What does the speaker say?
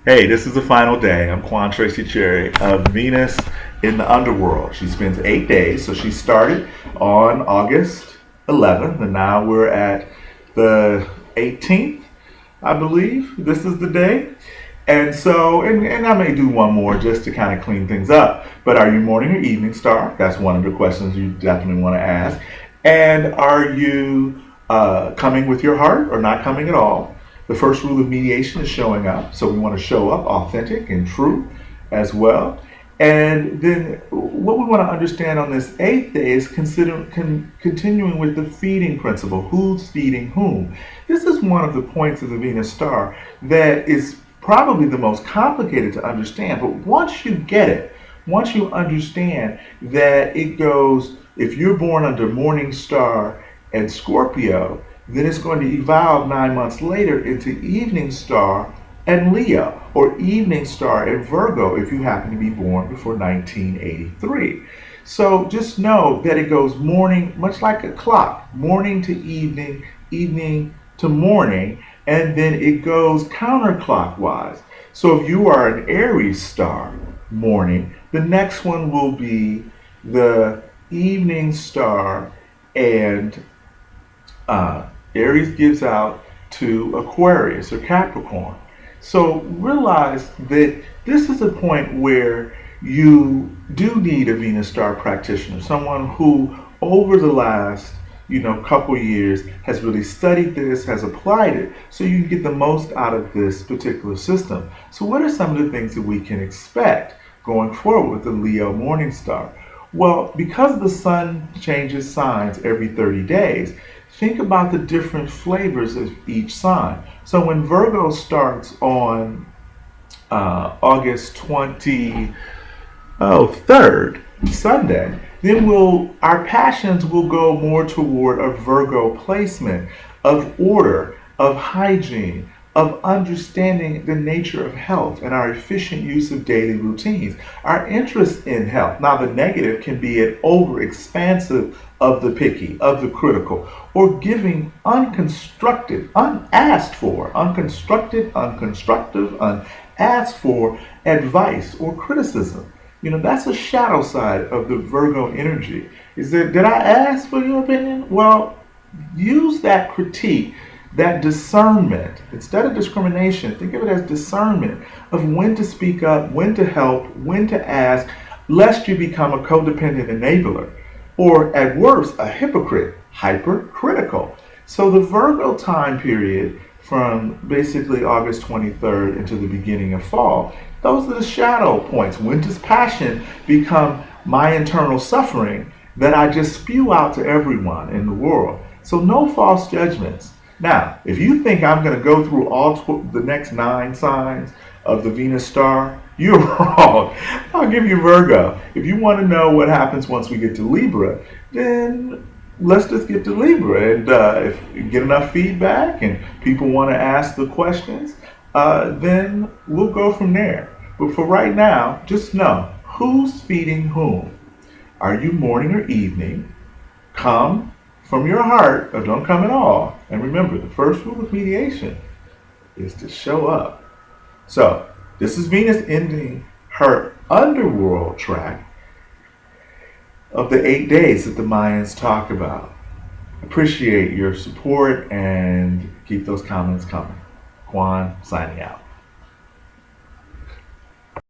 Hey, this is the final day. I'm Quan Tracy Cherry of Venus in the Underworld. She spends 8 days. So she started on August 11th, and now we're at the 18th, I believe. This is the day. And I may do one more just to kind of clean things up. But are you morning or evening star? That's one of the questions you definitely want to ask. And are you coming with your heart or not coming at all? The first rule of mediation is showing up. So we want to show up authentic and true as well. And then what we want to understand on this eighth day is continuing with the feeding principle. Who's feeding whom? This is one of the points of the Venus star that is probably the most complicated to understand. But once you get it, once you understand that it goes, if you're born under Morning Star and Scorpio, then it's going to evolve 9 months later into Evening Star and Leo, or Evening Star and Virgo if you happen to be born before 1983. So just know that it goes morning, much like a clock, morning to evening, evening to morning, and then it goes counterclockwise. So if you are an Aries star morning, the next one will be the Evening Star, and Aries gives out to Aquarius or Capricorn. So realize that this is a point where you do need a Venus star practitioner, someone who over the last couple years has really studied this, has applied it, so you can get the most out of this particular system. So what are some of the things that we can expect going forward with the Leo morning star? Well, because the sun changes signs every 30 days, think about the different flavors of each sign. So when Virgo starts on August 23rd, Sunday, then our passions will go more toward a Virgo placement of order, of hygiene, of understanding the nature of health and our efficient use of daily routines, our interest in health. Now, the negative can be an over expansive of the picky, of the critical, or giving unconstructed, unasked for, unconstructed, unconstructive, unasked for advice or criticism. That's a shadow side of the Virgo energy. Did I ask for your opinion? Well, use that critique, that discernment, instead of discrimination, think of it as discernment of when to speak up, when to help, when to ask, lest you become a codependent enabler, or at worst, a hypocrite, hypercritical. So the Virgo time period from basically August 23rd into the beginning of fall, those are the shadow points. When does passion become my internal suffering that I just spew out to everyone in the world? So no false judgments. Now, if you think I'm going to go through the next 9 signs of the Venus star, you're wrong. I'll give you Virgo. If you want to know what happens once we get to Libra, then let's just get to Libra. And if you get enough feedback and people want to ask the questions, then we'll go from there. But for right now, just know who's feeding whom. Are you morning or evening? Come from your heart or don't come at all. And remember, the first rule of mediation is to show up. So, this is Venus ending her underworld track of the 8 days that the Mayans talk about. Appreciate your support and keep those comments coming. Quan signing out.